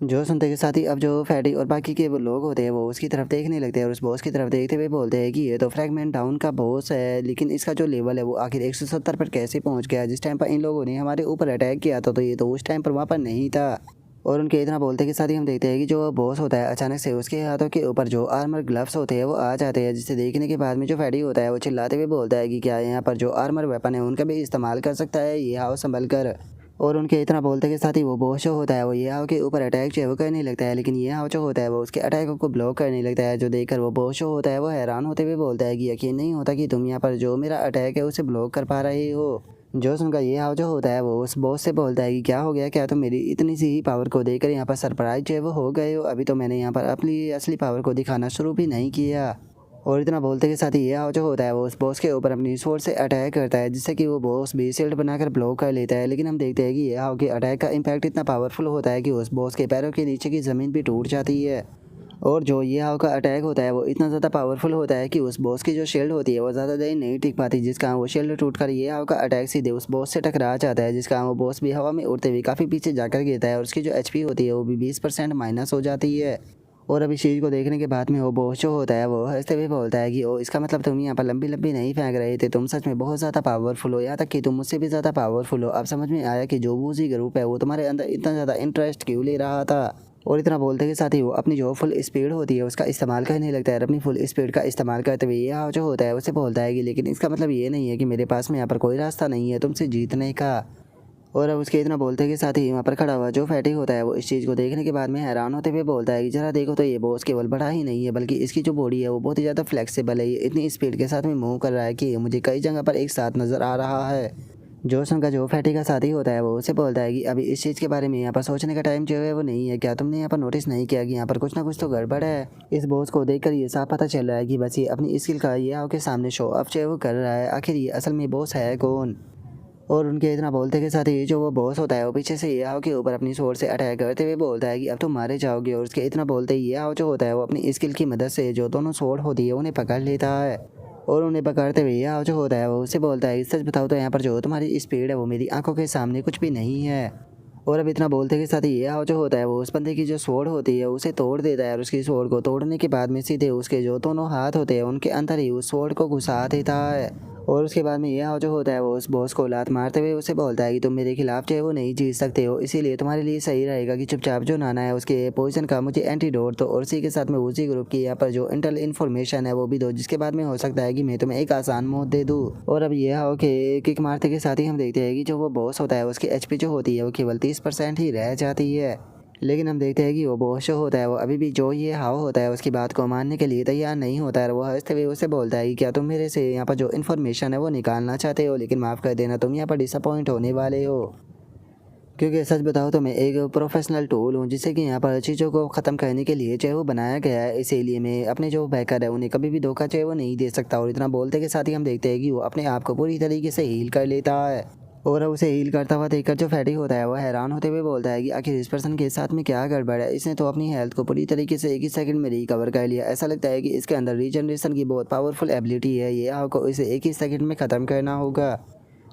जो सुनते के साथ ही अब जो फैटी और बाकी के वो लोग होते हैं वो उसकी तरफ देखने लगते हैं और उस बॉस की तरफ देखते हुए बोलते हैं कि ये तो फ्रैगमेंट टाउन का बॉस है, लेकिन इसका जो लेवल है वो आखिर 170 पर कैसे पहुंच गया? जिस टाइम पर इन लोगों ने हमारे ऊपर अटैक किया था तो ये तो उस टाइम पर वहाँ पर नहीं था। और उनके इतना बोलते के साथ ही हम देखते हैं कि जो बॉस होता है अचानक से उसके हाथों के ऊपर जो आर्मर ग्लव्स होते हैं वो आ जाते हैं, जिसे देखने के बाद में जो फैटी होता है वो चिल्लाते हुए बोलता है कि क्या यहाँ पर जो आर्मर वेपन है उनका भी इस्तेमाल कर सकता है? ये आओ संभल कर। और उनके इतना बोलते के साथ ही वो बॉस जो होता है वो ये हाव के ऊपर अटैक जो है वो करने लगता है, लेकिन ये हाव जो होता है वो उसके अटैक को ब्लॉक करने लगता है। जो देखकर वो बॉस जो होता है वो हैरान होते हुए बोलता है कि यकीन नहीं होता कि तुम यहाँ पर जो मेरा अटैक है उसे ब्लॉक कर पा रहे हो। जो उनका ये हाव जो होता है वो उस बॉस से बोलता है कि क्या हो गया, क्या तुम मेरी इतनी सी ही पावर को देखकर यहाँ पर सरप्राइज जो है वो हो गए हो? अभी तो मैंने यहाँ पर अपनी असली पावर को दिखाना शुरू भी नहीं किया। और इतना बोलते के साथ ही ये जो होता है वो उस बॉस के ऊपर अपनी स्वॉर्ड से अटैक करता है, जिससे कि वो बॉस भी शील्ड बनाकर ब्लॉक कर लेता है। लेकिन हम देखते हैं कि ये हाव के अटैक का इम्पैक्ट इतना पावरफुल होता है कि उस बॉस के पैरों के नीचे की ज़मीन भी टूट जाती है। और जो ये हाव का अटैक होता है वो इतना ज़्यादा पावरफुल होता है कि उस बॉस की जो शील्ड होती है वो ज़्यादा देर नहीं टिक पाती, जिस कारण वो शील्ड टूटकर ये हाव का अटैक सीधे उस बॉस से टकरा जाता है, जिस कारण वो बॉस भी हवा में उड़ते हुए काफ़ी पीछे जाकर गिरता है और उसकी जो एचपी होती है वो भी 20% माइनस हो जाती है। और अभी चीज़ को देखने के बाद में वो बॉस जो होता है वो हंसते हुए बोलता है कि ओ इसका मतलब तुम यहाँ पर लंबी लंबी नहीं फेंक रहे थे, तुम सच में बहुत ज़्यादा पावरफुल हो, यहाँ तक कि तुम मुझसे भी ज़्यादा पावरफुल हो। अब समझ में आया कि जो वूजी ग्रुप है वो तुम्हारे अंदर इतना ज़्यादा इंटरेस्ट क्यों ले रहा था। और इतना बोलते के साथ ही वो अपनी जो फुल स्पीड होती है उसका इस्तेमाल करने लगता है। और अपनी फुल स्पीड का इस्तेमाल करते हुए ये जो होता है उसे बोलता है कि लेकिन इसका मतलब ये नहीं है कि मेरे पास में यहाँ पर कोई रास्ता नहीं है तुमसे जीतने का। और अब उसके इतना बोलते के साथ ही वहाँ पर खड़ा हुआ जो फैटी होता है वो इस चीज़ को देखने के बाद में हैरान होते हुए बोलता है कि जरा देखो तो ये बॉस केवल बड़ा ही नहीं है बल्कि इसकी जो बॉडी है वो बहुत ही ज़्यादा फ्लेक्सिबल है, ये इतनी स्पीड के साथ में मूव कर रहा है कि मुझे कई जगह पर एक साथ नज़र आ रहा है। जोसन का जो फैटी का साथी होता है वो उसे बोलता है कि अभी इस चीज़ के बारे में यहाँ पर सोचने का टाइम जो है वो नहीं है, क्या तुमने यहाँ पर नोटिस नहीं किया कि यहाँ पर कुछ ना कुछ तो गड़बड़ है? इस बॉस को देखकर ये साफ पता चल रहा है कि बस ये अपनी स्किल का ये आओ के सामने शो ऑफ जो है वो कर रहा है, आखिर ये असल में बॉस है कौन? और उनके इतना बोलते के साथ ही जो वो बॉस होता है वो पीछे से ये आओ के ऊपर अपनी स्वॉर्ड से अटैक करते हुए बोलता है कि अब तुम मारे जाओगे। और उसके इतना बोलते ही ये आओ जो होता है वो अपनी स्किल की मदद से जो दोनों स्वॉर्ड होती है उन्हें पकड़ लेता है। और उन्हें पकड़ते हुए ये आओ जो होता है वो उससे बोलता है सच बताओ तो यहाँ पर जो तुम्हारी स्पीड है वो मेरी आंखों के सामने कुछ भी नहीं है। और अब इतना बोलते के साथ ही ये आओ जो होता है वो उस बंदे की जो स्वॉर्ड होती है उसे तोड़ देता है और उसकी स्वॉर्ड को तोड़ने के बाद में सीधे उसके जो दोनों हाथ होते हैं उनके अंदर ही उस स्वॉर्ड को घुसा देता है। और उसके बाद में ये आओ जो होता है वो उस बॉस को लात मारते हुए उसे बोलता है कि तुम मेरे खिलाफ जो है वो नहीं जीत सकते हो, इसीलिए तुम्हारे लिए सही रहेगा कि चुपचाप जो नाना है उसके पोइजन का मुझे एंटीडोट दो और उसी के साथ में उसी ग्रुप की यहाँ पर जो इंटेल इन्फॉर्मेशन है वो भी दो, जिसके बाद में हो सकता है कि मैं तुम्हें एक आसान मौत दे दूँ। और अब ये आओ कि किक मारते के साथ ही हम देखते हैं कि जो वो बॉस होता है उसकी एचपी जो होती है वो केवल 30% ही रह जाती है। लेकिन हम देखते हैं कि वो बॉस जो होता है वो अभी भी जो ये हाव होता है उसकी बात को मानने के लिए तैयार नहीं होता है। वो हंसते हुए उसे बोलता है कि क्या तुम मेरे से यहाँ पर जो इन्फॉर्मेशन है वो निकालना चाहते हो, लेकिन माफ़ कर देना तुम यहाँ पर डिसअपॉइंट होने वाले हो, क्योंकि सच बताओ तो मैं एक प्रोफेशनल टूल हूँ जिससे कि यहाँ पर चीज़ों को ख़त्म करने के लिए चाहे वो बनाया गया है, इसीलिए मैं अपने जो बैकर है उन्हें कभी भी धोखा चाहे वो नहीं दे सकता। और इतना बोलते के साथ ही हम देखते हैं कि वो अपने आप को पूरी तरीके से हील कर लेता है। और उसे हील करता हुआ देखकर जो फैटी होता है वो हैरान होते हुए बोलता है कि आखिर इस पर्सन के साथ में क्या गड़बड़ है, इसने तो अपनी हेल्थ को पूरी तरीके से एक ही सेकंड में रिकवर कर लिया। ऐसा लगता है कि इसके अंदर रीजनरेशन की बहुत पावरफुल एबिलिटी है, ये आपको इसे एक ही सेकंड में ख़त्म करना होगा।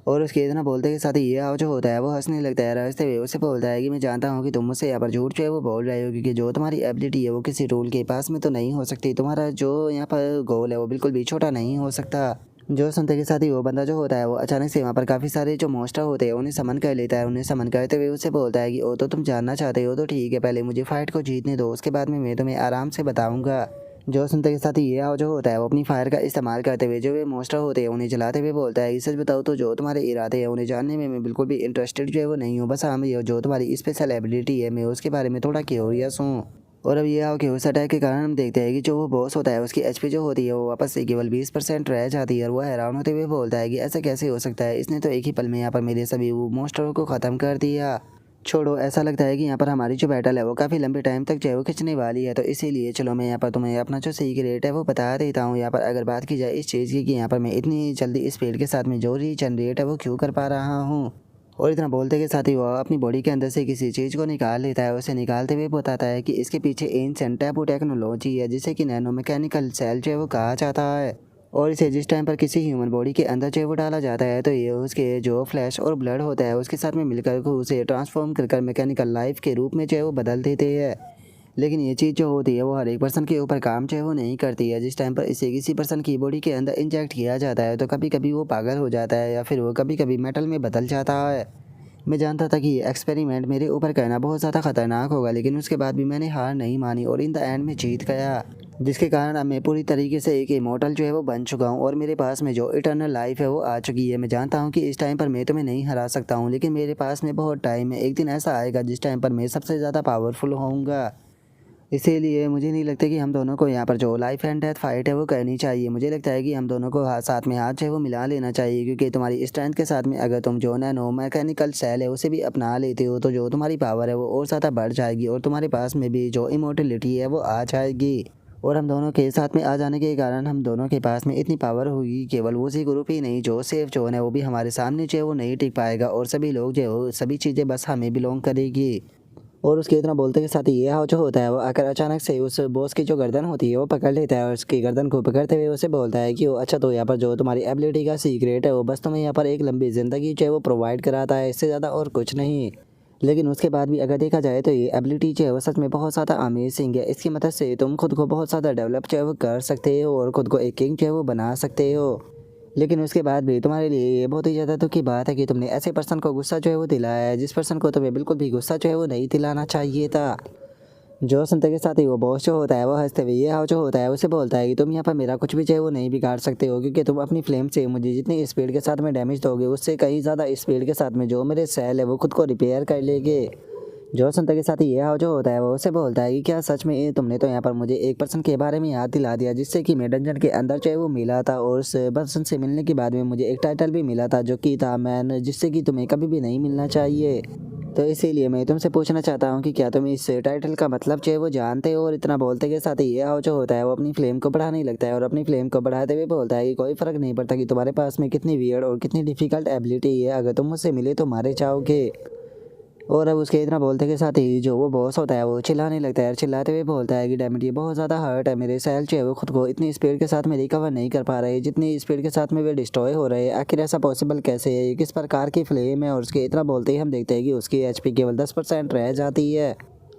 और उसके इतना बोलते के साथ ही ये जो होता है वो हंसने लगता है। हंसते हुए उसे बोलता है कि मैं जानता हूँ कि तुम मुझसे यहाँ पर झूठ जो है वो बोल रहे हो, क्योंकि जो तुम्हारी एबिलिटी है वो किसी रूल के पास में तो नहीं हो सकती, तुम्हारा जो यहाँ पर गोल है वो बिल्कुल भी छोटा नहीं हो सकता। जो सुनते के साथ ही वो बंदा जो होता है वो अचानक से वहाँ पर काफ़ी सारे जो मॉन्स्टर होते हैं उन्हें समन कर लेता है। उन्हें समन करते हुए उससे बोलता है कि ओ तो तुम जानना चाहते हो तो ठीक है, पहले मुझे फाइट को जीतने दो, उसके बाद में मैं तुम्हें आराम से बताऊँगा। जो सुनते के साथ ही ये जो होता है वो अपनी फायर का इस्तेमाल करते हुए जो वे मॉन्स्टर होते हैं उन्हें जलाते हुए बोलता है, सच बताओ तो जो तुम्हारे इरादे हैं उन्हें जानने में मैं बिल्कुल भी इंटरेस्टेड जो है वो नहीं हूँ। बस हाँ, ये जो तुम्हारी स्पेशल एबिलिटी है मैं उसके बारे में थोड़ा क्यूरियस हूँ। और अब ये आओ कि उस अटैक के कारण हम देखते हैं कि जो वो बॉस होता है उसकी एचपी जो होती है वो वापस से केवल 20% रह जाती है और वो हैरान होते हुए बोलता है कि ऐसा कैसे हो सकता है, इसने तो एक ही पल में यहाँ पर मेरे सभी वो मॉन्स्टरों को ख़त्म कर दिया। छोड़ो, ऐसा लगता है कि यहाँ पर हमारी जो बैटल है वो काफ़ी लंबे टाइम तक जो है वो खिंचने वाली है, तो इसीलिए चलो मैं यहाँ पर तुम्हें अपना जो सीक्रेट है वो बता देता हूँ। यहाँ पर अगर बात की जाए इस चीज़ की कि यहाँ पर मैं इतनी जल्दी स्पीड के साथ में जो रीजनरेट है वो क्यों कर पा रहा हूँ। और इतना बोलते के साथ ही वो अपनी बॉडी के अंदर से किसी चीज़ को निकाल लेता है। उसे निकालते हुए बताता है कि इसके पीछे एंशिएंट टैबू टेक्नोलॉजी है जिसे कि नैनो मैकेनिकल सेल जो है वो कहा जाता है। और इसे जिस टाइम पर किसी ह्यूमन बॉडी के अंदर जो है वो डाला जाता है तो ये उसके जो फ्लैश और ब्लड होता है उसके साथ में मिलकर को उसे ट्रांसफॉर्म कर मैकेनिकल लाइफ के रूप में जो है वो बदल देते हैं। लेकिन ये चीज़ जो होती है वो हर एक पर्सन के ऊपर काम जो है वो नहीं करती है। जिस टाइम पर इसे किसी पर्सन की बॉडी के अंदर इंजेक्ट किया जाता है तो कभी कभी वो पागल हो जाता है या फिर वो कभी कभी मेटल में बदल जाता है। मैं जानता था कि ये एक्सपेरिमेंट मेरे ऊपर करना बहुत ज़्यादा ख़तरनाक होगा, लेकिन उसके बाद भी मैंने हार नहीं मानी और इन द एंड में जीत गया, जिसके कारण अब मैं पूरी तरीके से एक इमॉर्टल जो है वो बन चुका हूँ और मेरे पास में जो इटर्नल लाइफ है वो आ चुकी है। मैं जानता हूँ कि इस टाइम पर मैं तुम्हें नहीं हरा सकता हूँ, लेकिन मेरे पास में बहुत टाइम है। एक दिन ऐसा आएगा जिस टाइम पर मैं सबसे ज़्यादा पावरफुल होऊंगा। इसीलिए मुझे नहीं लगता कि हम दोनों को यहाँ पर जो लाइफ एंड डेथ फाइट है वो करनी चाहिए। मुझे लगता है कि हम दोनों को साथ में हाथ जो है वो मिला लेना चाहिए, क्योंकि तुम्हारी स्ट्रेंथ के साथ में अगर तुम जो नैनो मैकेनिकल सेल है उसे भी अपना लेते हो तो जो तुम्हारी पावर है वो और ज़्यादा बढ़ जाएगी और तुम्हारे पास में भी जो इमोर्टलिटी है वो आ जाएगी। और हम दोनों के साथ में आ जाने के कारण हम दोनों के पास में इतनी पावर होगी, केवल उसी ग्रुप ही नहीं जो सेफ जोन है वो भी हमारे सामने जो है वो नहीं टिक पाएगा और सभी लोग जो है वो सभी चीज़ें बस हमें बिलोंग करेगी। और उसके इतना बोलते के साथ ही ये जो होता है वो आकर अचानक से उस बॉस की जो गर्दन होती है वो पकड़ लेता है और उसकी गर्दन को पकड़ते हुए उसे बोलता है कि वो अच्छा, तो यहाँ पर जो तुम्हारी एबिलिटी का सीक्रेट है वो बस तुम्हें यहाँ पर एक लंबी ज़िंदगी जो है वो प्रोवाइड कराता है, इससे ज़्यादा और कुछ नहीं। लेकिन उसके बाद भी अगर देखा जाए तो ये एबिलिटी जो है वो सच में बहुत ज़्यादा अमेजिंग है। इसकी मदद से तुम खुद को बहुत ज़्यादा डेवलप जो है वो कर सकते हो और खुद को एक किंग जो है वो बना सकते हो। लेकिन उसके बाद भी तुम्हारे लिए ये बहुत ही ज़्यादा दुख की बात है कि तुमने ऐसे पर्सन को गुस्सा जो है वो दिलाया है जिस पर्सन को तुम्हें बिल्कुल भी गुस्सा जो है वो नहीं दिलाना चाहिए था। जो सुनते के साथ ही वो बॉस जो होता है वो हंसते हुए ये जो होता है उसे बोलता है कि तुम यहाँ पर मेरा कुछ भी जो है वो नहीं बिगाड़ सकते हो, क्योंकि तुम अपनी फ्लेम से मुझे जितनी स्पीड के साथ में डैमेज दोगे उससे कहीं ज़्यादा स्पीड के साथ में जो मेरे सेल है वो खुद को रिपेयर कर लेंगे। जो सुनते के साथ ही ये जो होता है वो उसे बोलता है कि क्या सच में तुमने तो यहाँ पर मुझे एक पर्सन के बारे में याद दिला दिया जिससे कि मैं डंजन के अंदर जो है वो मिला था और उस पर्सन से मिलने के बाद में मुझे एक टाइटल भी मिला था जो कि था मैन, जिससे कि तुम्हें कभी भी नहीं मिलना चाहिए। तो इसीलिए मैं तुमसे पूछना चाहता हूँ कि क्या तुम इस टाइटल का मतलब जो है वो जानते हो। और इतना बोलते के साथ ही ये जो होता है वो अपनी फ्लेम को बढ़ाने लगता है और अपनी फ्लेम को बढ़ाते हुए बोलता है कि कोई फ़र्क नहीं पड़ता कि तुम्हारे पास में कितनी वियर्ड और कितनी डिफ़िकल्ट एबिलिटी है, अगर तुम मुझसे मिले तो मारे जाओगे। और अब उसके इतना बोलते के साथ ही जो वो बॉस होता है वो चिल्लाने लगता है और चिल्लाते हुए बोलता है कि डैमेट ये बहुत ज़्यादा हर्ट है, मेरे सेल जो है वो खुद को इतनी स्पीड के साथ में रिकवर नहीं कर पा रहे जितनी स्पीड के साथ में वे डिस्ट्रॉय हो रहे हैं। आखिर ऐसा पॉसिबल कैसे है, ये किस प्रकार की फ्लेम है। और उसके इतना बोलते ही हम देखते हैं कि उसकी एचपी केवल 10% रह जाती है।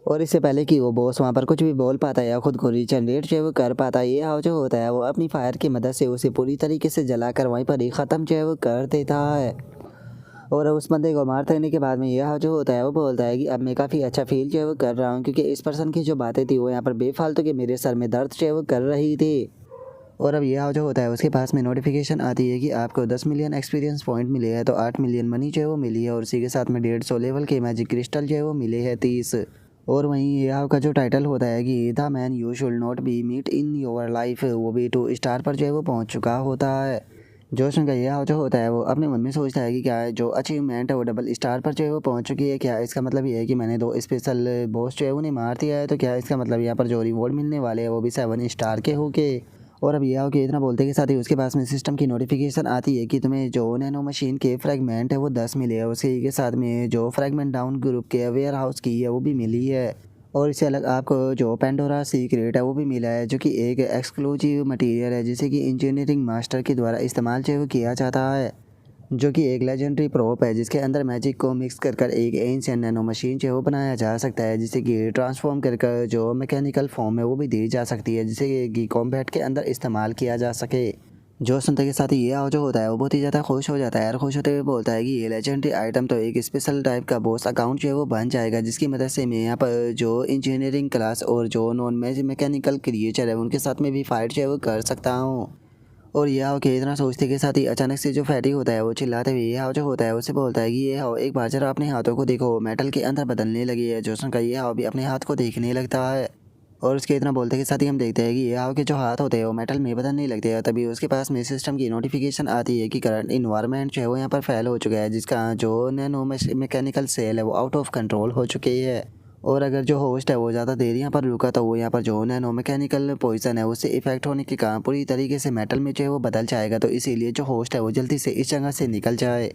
और इससे पहले कि वो बॉस वहाँ पर कुछ भी बोल पाता है या खुद को रीजनरेट जो है वो कर पाता है, ये जो होता है वो अपनी फायर की मदद से उसे पूरी तरीके से जलाकर वहीं पर ही ख़त्म जो है वो कर देता है। और उस बंदे को मार देने के बाद में यह जो होता है वो बोलता है कि अब मैं काफ़ी अच्छा फील जो है वो कर रहा हूँ, क्योंकि इस पर्सन की जो बातें थी वो यहाँ पर बेफालतू के मेरे सर में दर्द जो है वो कर रही थी। और अब यह जो होता है उसके पास में नोटिफिकेशन आती है कि आपको 10 मिलियन एक्सपीरियंस पॉइंट मिले हैं, तो 8 मिलियन मनी जो है वो मिली है और उसी के साथ में 150 लेवल के मैजिक क्रिस्टल जो है वो मिले हैं 30। और वहीं यह का जो टाइटल होता है कि the man you should not be meet in your life, वो भी 2 स्टार पर जो है वो पहुँच चुका होता है। जोश का यह जो होता है वो अपने मन में सोचता है कि क्या जो अचीवमेंट है वो डबल स्टार पर जो है वो पहुंच चुकी है। क्या इसका मतलब ये है कि मैंने 2 स्पेशल बॉस जो है उन्हें मार दिया है, तो क्या इसका मतलब यहाँ पर जो रिवॉर्ड मिलने वाले हैं वो भी 7 स्टार के होके। और अब यह हो कि इतना बोलते के साथ ही उसके पास में सिस्टम की नोटिफिकेशन आती है कि तुम्हें जो नैनो मशीन के फ्रैगमेंट है वो 10 मिले हैं, उसी के साथ में जो फ्रैगमेंट डाउन ग्रुप के वेयर हाउस की है वो भी मिली है। और इससे अलग आपको जो पेंडोरा सीक्रेट है वो भी मिला है, जो कि एक एक्सक्लूसिव मटेरियल है जिसे कि इंजीनियरिंग मास्टर के द्वारा इस्तेमाल जो है वो किया जाता है, जो कि एक लेजेंडरी प्रोप है जिसके अंदर मैजिक को मिक्स कर एक एंशिएंट नैनो मशीन जो है वो बनाया जा सकता है, जिसे कि ट्रांसफॉर्म कर जो मैकेनिकल फॉर्म है वो भी दी जा सकती है, जिसे कि कॉम्बैट के अंदर इस्तेमाल किया जा सके। जो सुनते के साथ ही ये आओ जो होता है वो बहुत ही ज़्यादा खुश हो जाता है और खुश होते हुए बोलता है कि ये लेजेंडरी आइटम तो एक स्पेशल टाइप का बॉस अकाउंट जो है वो बन जाएगा, जिसकी मदद से मैं यहाँ पर जो इंजीनियरिंग क्लास और जो नॉन मैकेनिकल क्रिएचर है उनके साथ में भी फाइट जो है वो कर सकता हूँ। और ये आओ के इतना सोचते के साथ ही अचानक से जो फैटी होता है वो चिल्लाते हुए ये आओ जो होता है उससे बोलता है कि ये आओ एक बार जरा अपने हाथों को देखो, मेटल के अंदर बदलने लगी है। जोसन का ये आओ भी अपने हाथ को देखने लगता है और उसके इतना बोलते के साथ ही हम देखते हैं कि ये आओ के जो हाथ होते हैं वो मेटल में बदलने लगते हैं। तभी उसके पास में सिस्टम की नोटिफिकेशन आती है कि करंट इन्वायरमेंट जो है वो यहाँ पर फैल हो चुका है, जिसका जो नैनो मैकेनिकल सेल है वो आउट ऑफ कंट्रोल हो चुकी है। और अगर जो होस्ट है वो ज़्यादा देर यहाँ पर रुका तो वो यहाँ पर जो नैनो मैकेनिकल पॉइजन है उससे इफेक्ट होने के कारण पूरी तरीके से मेटल में जो है वो बदल जाएगा। तो इसीलिए जो होस्ट है वो जल्दी से इस जगह से निकल जाए।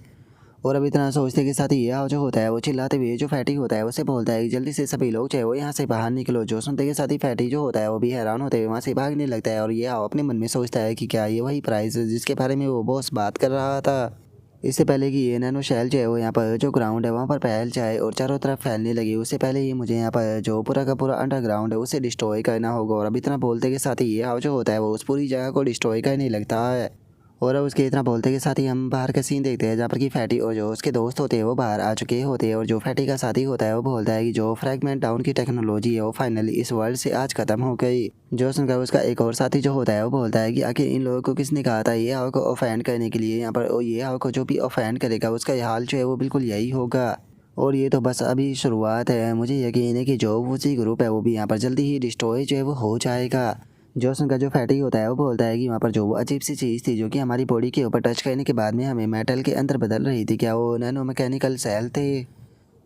और अब इतना सोचते के साथ ही ये जो होता है वो चिल्लाते हुए जो फैटी होता है उसे बोलता है कि जल्दी से सभी लोग चाहे वो यहाँ से बाहर निकलो। जो सुनते के साथ ही फैटी जो होता है वो भी हैरान होते हुए वहाँ से भागने लगता है और ये अपने मन में सोचता है कि क्या ये वही प्राइस है जिसके बारे में वो बॉस बात कर रहा था। इससे पहले कि ये नैनो शेल जो है वो यहाँ पर जो ग्राउंड है वहाँ पर फैल जाए और चारों तरफ फैलने लगी, उससे पहले ही मुझे यहाँ पर जो पूरा का पूरा अंडरग्राउंड है उसे डिस्ट्रॉय करना होगा। और अब इतना बोलते के साथ ही ये जो होता है वो उस पूरी जगह को डिस्ट्रॉय करने लगता है। और अब उसके इतना बोलते के साथ ही हम बाहर का सीन देखते हैं जहाँ पर कि फैटी और जो उसके दोस्त होते हैं वो बाहर आ चुके होते हैं। और जो फैटी का साथी होता है वो बोलता है कि जो फ्रैगमेंट डाउन की टेक्नोलॉजी है वो फाइनली इस वर्ल्ड से आज खत्म हो गई। जो सुनकर उसका एक और साथी जो होता है वो बोलता है कि आखिर इन लोगों को किसने कहा था ये हाव को ऑफेंड करने के लिए, यहाँ पर ये हाव को जो भी ऑफेंड करेगा उसका हाल जो है वो बिल्कुल यही होगा। और ये तो बस अभी शुरुआत है, मुझे यकीन है कि जो उसी ग्रुप है वो भी यहाँ पर जल्दी ही डिस्ट्रॉय जो है वो हो जाएगा। जोसन का जो फैटी होता है वो बोलता है कि वहाँ पर जो वो अजीब सी चीज़ थी जो कि हमारी बॉडी के ऊपर टच करने के बाद में हमें मेटल के अंदर बदल रही थी, क्या वो नैनो मैकेनिकल सेल थे।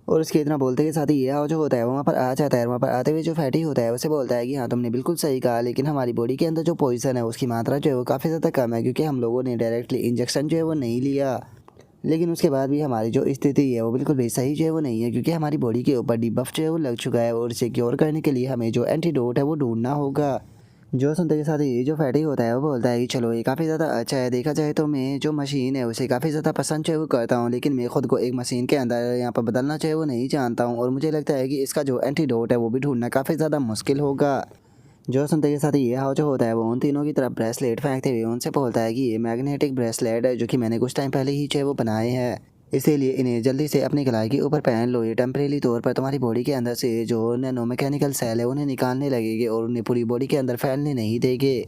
और उसके इतना बोलते के साथ ही ये जो होता है वो वहाँ पर आ जाता है। वहाँ पर आते हुए जो फैटी होता है उसे बोलता है कि हाँ तुमने बिल्कुल सही कहा, लेकिन हमारी बॉडी के अंदर जो पॉइजन है उसकी मात्रा जो है वो काफ़ी ज़्यादा कम है, क्योंकि हम लोगों ने डायरेक्टली इंजेक्शन जो है वो नहीं लिया। लेकिन उसके बाद भी हमारी जो स्थिति है वो बिल्कुल भी सही जो है वो नहीं है, क्योंकि हमारी बॉडी के ऊपर डिबफ जो है वो लग चुका है और इसे क्योर करने के लिए हमें जो एंटीडोट है वो ढूंढना होगा। जो सुनते के साथ ही जो फैटी होता है वो बोलता है कि चलो ये काफ़ी ज़्यादा अच्छा है, देखा जाए तो मैं जो मशीन है उसे काफ़ी ज़्यादा पसंद जो है वो करता हूँ, लेकिन मैं खुद को एक मशीन के अंदर यहाँ पर बदलना चाहिए वो नहीं जानता हूँ। और मुझे लगता है कि इसका जो एंटीडोट है वो भी ढूंढना काफ़ी ज़्यादा मुश्किल होगा। जो सुनते के साथ ही ये जो होता है वो उन तीनों की तरफ ब्रेसलेट फेंकते हुए उनसे बोलता है कि ये मैग्नेटिक ब्रेसलेट है जो कि मैंने कुछ टाइम पहले ही जो है वो बनाए हैं, इसीलिए इन्हें जल्दी से अपनी कलाई के ऊपर पहन लो। ये टेम्परेरी तौर पर तुम्हारी बॉडी के अंदर से जो नैनो मैकेनिकल सेल है उन्हें निकालने लगेंगे और उन्हें पूरी बॉडी के अंदर फैलने नहीं देंगे।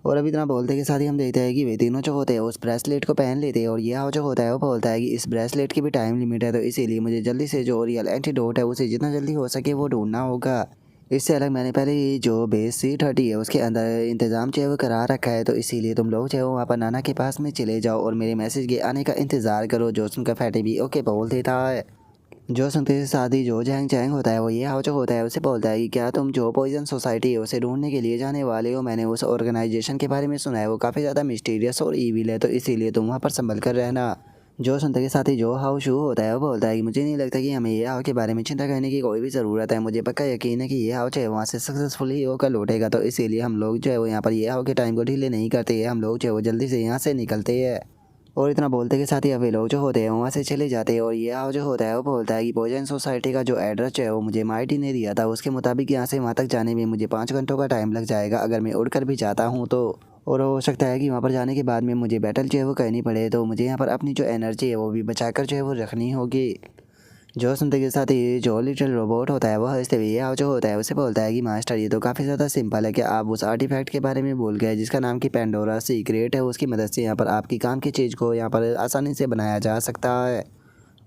और अभी इतना बोलते के साथ ही हम देखते हैं कि वे तीनों जो होते हैं उस ब्रेसलेट को पहन लेते हैं। और यह जो होता है वो बोलता है कि इस ब्रेसलेट की भी टाइम लिमिट है, तो इसीलिए मुझे जल्दी से जो रियल एंटीडोट है उसे जितना जल्दी हो सके वो ढूंढना होगा। इससे अलग मैंने पहले ही जो बेस C30 है उसके अंदर इंतज़ाम जो है वो करा रखा है, तो इसीलिए तुम लोग जो है वहाँ पर नाना के पास में चले जाओ और मेरे मैसेज के आने का इंतज़ार करो। जो सुनकर फैटी भी ओके बोल देता है। जो सुनते से साथ ही जो जैंग जैंग होता है वो ये जो होता है उसे बोलता है कि क्या तुम जो पॉइजन सोसाइटी है उसे ढूंढने के लिए जाने वाले हो, मैंने उस ऑर्गेनाइजेशन के बारे में सुना है वो काफ़ी ज़्यादा मिस्टीरियस और ईविल है, तो इसीलिए तुम वहाँ पर संभल कर रहना। जो सुनते के साथ ही जो हाउ शू होता है वो बोलता है कि मुझे नहीं लगता कि हमें ये हाउ के बारे में चिंता करने की कोई भी ज़रूरत है, मुझे पक्का यकीन है कि ये हाउ चाहे वहाँ से सक्सेसफुली होकर लौटेगा, तो इसीलिए हम लोग जो है वो यहाँ पर ये हाउ के टाइम को ढीले नहीं करते हैं, हम लोग जो है वो जल्दी से यहाँ से निकलते हैं। और इतना बोलते के साथ ही अब वे लोग जो होते हैं वहाँ से चले जाते हैं। और ये जो होता है वो बोलता है कि पॉइजन सोसाइटी का जो एड्रेस है वो मुझे माइटी ने दिया था, उसके मुताबिक यहाँ से वहाँ तक जाने में मुझे 5 घंटों का टाइम लग जाएगा अगर मैं उड़कर भी जाता हूँ तो। और हो सकता है कि वहाँ पर जाने के बाद में मुझे बैटल जो है वो करनी पड़े, तो मुझे यहाँ पर अपनी जो एनर्जी है वो भी बचाकर जो है वो रखनी होगी। जो सुनते के साथ ही जो लिटिल रोबोट होता है वह हंसते हुए जो होता है उसे बोलता है कि मास्टर ये तो काफ़ी ज़्यादा सिंपल है, कि आप उस आर्टिफैक्ट के बारे में भूल गए जिसका नाम कि पेंडोरा सीक्रेट है, उसकी मदद से यहाँ पर आपकी काम की चीज़ को यहाँ पर आसानी से बनाया जा सकता है।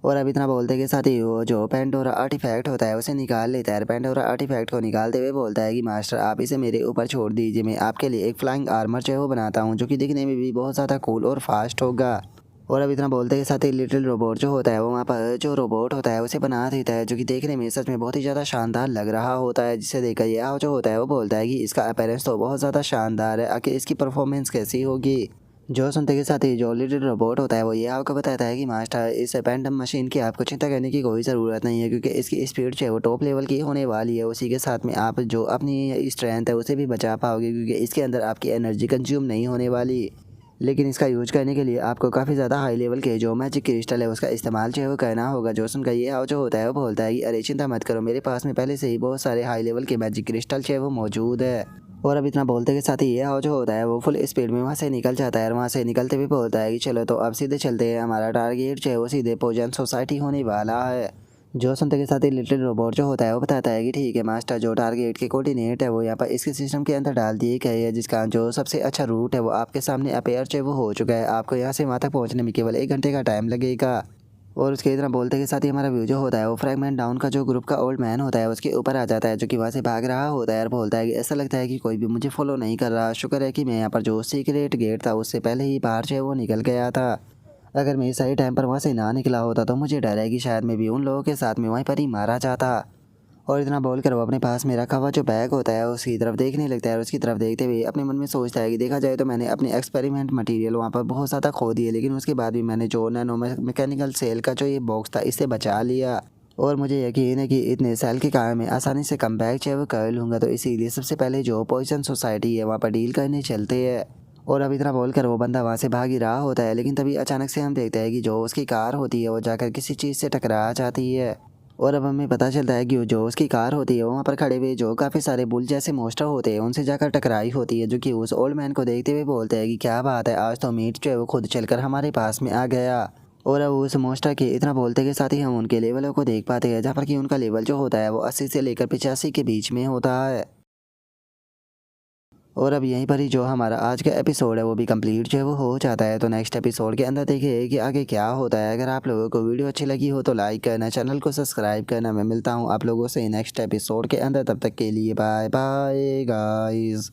और अब इतना बोलते के साथ ही वो जो पेंडोरा आर्टिफैक्ट होता है उसे निकाल लेता है। पेंडोरा आर्टिफैक्ट को निकालते हुए बोलता है कि मास्टर आप इसे मेरे ऊपर छोड़ दीजिए, मैं आपके लिए एक फ्लाइंग आर्मर जो है वो बनाता हूँ जो कि दिखने में भी बहुत ज़्यादा कूल और फास्ट होगा। और अब इतना बोलते के साथ ही लिटिल रोबोट जो होता है वो वहाँ पर जो रोबोट होता है उसे बना देता है, जो कि देखने में सच में बहुत ही ज़्यादा शानदार लग रहा होता है, जिसे देखकर ये जो होता है वो बोलता है कि इसका अपीयरेंस तो बहुत ज़्यादा शानदार है, आखिर इसकी परफॉर्मेंस कैसी होगी। जो सुनते के साथ ही जो लिटिल रोबोट होता है वो ये आपको बताता है कि मास्टर इस पैंडम मशीन की आपको चिंता करने की कोई ज़रूरत नहीं है, क्योंकि इसकी स्पीड जो है वो टॉप लेवल की होने वाली है, उसी के साथ में आप जो अपनी स्ट्रेंथ है उसे भी बचा पाओगे, क्योंकि इसके अंदर आपकी एनर्जी कंज्यूम नहीं होने वाली। लेकिन इसका यूज करने के लिए आपको काफ़ी ज़्यादा हाई लेवल के जो मैजिक क्रिस्टल है उसका इस्तेमाल जो है वो करना होगा। जो सुनकर ये जो होता है वो बोलता है कि अरे चिंता मत करो, मेरे पास में पहले से ही बहुत सारे हाई लेवल के मैजिक क्रिस्टल जो है वो मौजूद है। और अब इतना बोलते के साथ ही ये हाओ जो होता है वो फुल स्पीड में वहाँ से निकल जाता है और वहाँ से निकलते हुए बोलता है कि चलो तो अब सीधे चलते हैं, हमारा टारगेट जो है वो सीधे पोजन सोसाइटी होने वाला है। जो सुनते के साथ ही लिटिल रोबोट जो होता है वो बताता है कि ठीक है मास्टर, जो टारगेट के कोऑर्डिनेट है वो यहाँ पर इसके सिस्टम के अंदर डाल दिए गए हैं, जिसका जो सबसे अच्छा रूट है वो आपके सामने अपेयर जो है वो हो चुका है। आपको यहाँ से वहाँ तक पहुँचने में केवल 1 घंटे का टाइम लगेगा। और उसके इतना बोलते के साथ ही हमारा व्यू जो होता है वो फ्रैगमेंट डाउन का जो ग्रुप का ओल्ड मैन होता है उसके ऊपर आ जाता है, जो कि वहाँ से भाग रहा होता है और बोलता है कि ऐसा लगता है कि कोई भी मुझे फॉलो नहीं कर रहा। शुक्र है कि मैं यहाँ पर जो सीक्रेट गेट था उससे पहले ही बाहर जो है वो निकल गया था। अगर मैं सही टाइम पर वहाँ से ना निकला होता तो मुझे डर है कि शायद मैं भी उन लोगों के साथ में वहीं पर ही मारा जाता। और इतना बोलकर वो अपने पास में रखा हुआ जो बैग होता है उसकी तरफ देखने लगता है और उसकी तरफ देखते हुए अपने मन में सोचता है कि देखा जाए तो मैंने अपने एक्सपेरिमेंट मटेरियल वहाँ पर बहुत ज़्यादा खो दिए, लेकिन उसके बाद भी मैंने जो नैनो मैकेनिकल सेल का जो ये बॉक्स था इससे बचा लिया। और मुझे यकीन है कि इतने सेल के कारण मैं आसानी से कम बैक जो है वो कर लूँगा, तो इसीलिए सबसे पहले जो पॉइजन सोसाइटी है वहाँ पर डील करने चलते हैं। और अब इतना बोलकर वो बंदा वहाँ से भाग ही रहा होता है, लेकिन तभी अचानक से हम देखते हैं कि जो उसकी कार होती है वो जाकर किसी चीज़ से टकरा जाती है। और अब हमें पता चलता है कि वो जो उसकी कार होती है वहाँ पर खड़े हुए जो काफ़ी सारे बुल जैसे मोस्टर होते हैं उनसे जाकर टकराई होती है, जो कि उस ओल्ड मैन को देखते हुए बोलते हैं कि क्या बात है, आज तो मीट जो है वो खुद चलकर हमारे पास में आ गया। और अब उस मोस्टर के इतना बोलते के साथ ही हम उनके लेवलों को देख पाते हैं, जहाँ पर कि उनका लेवल जो होता है वो 80 से लेकर 85 के बीच में होता है। और अब यहीं पर ही जो हमारा आज का एपिसोड है वो भी कंप्लीट जो है वो हो जाता है। तो नेक्स्ट एपिसोड के अंदर देखिए कि आगे क्या होता है। अगर आप लोगों को वीडियो अच्छी लगी हो तो लाइक करना, चैनल को सब्सक्राइब करना। मैं मिलता हूँ आप लोगों से नेक्स्ट एपिसोड के अंदर, तब तक के लिए बाय बाय गाइस।